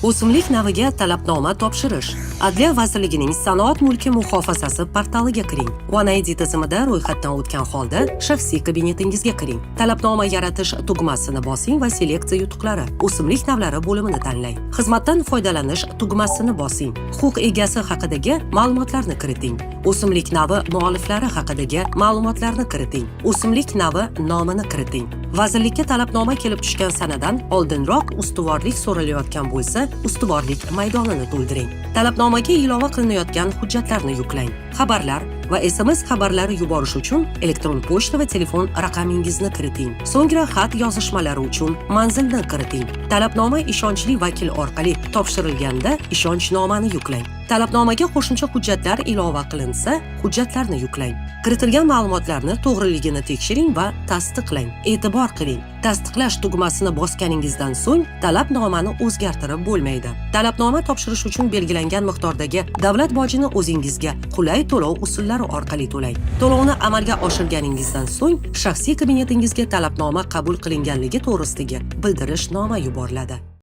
O'simlik naviga talabnoma topshirish. Adliya vazirligining Sanoat mulki muhofazasi portaliga kiring. OneID tizimida ro'yxatdan o'tgan holda shaxsiy kabinetingizga kiring. Talabnoma yaratish tugmasini bosing va seleksiya yutuqlari, o'simlik navlari bo'limini tanlang. Xizmatdan foydalanish tugmasini bosing. Huquq egasi haqidagi ma'lumotlarni kiriting. O'simlik navi mualliflari haqidagi ma'lumotlarni kiriting. O'simlik navi nomini kiriting. Vazirlikka talabnoma kelib tushgan sanadan oldinroq ustuvorlik so'ralayotgan bo'lsa, ustuvorlik maydonini to'ldiring. Talabnomaga ilova qilinayotgan hujjatlarni yuklang. Xabarlar va SMS xabarlari yuborish uchun elektron pochta va telefon raqamingizni kiriting. So'ngra xat yozishmalari uchun manzilni kiriting. Talabnoma ishonchli vakil orqali topshirilganda ishonchnomani yuklang. Talabnomaga qo'shimcha hujjatlar ilova qilinsa, hujjatlarni yuklang. Kiritilgan ma'lumotlarni to'g'riligini tekshiring va tasdiqlang. E'tibor qiling, tasdiqlash tugmasini bosganingizdan so'ng talabnomani o'zgartirib bo'lmaydi. Talabnoma topshirish uchun belgilangan miqdordagi davlat bojini o'zingizga qulay to'lov usullari orqali to'lang. To'lovni amalga oshirganingizdan so'ng shaxsiy kabinetingizga talabnoma qabul qilinganligi to'g'risidagi bildirishnoma yuboriladi.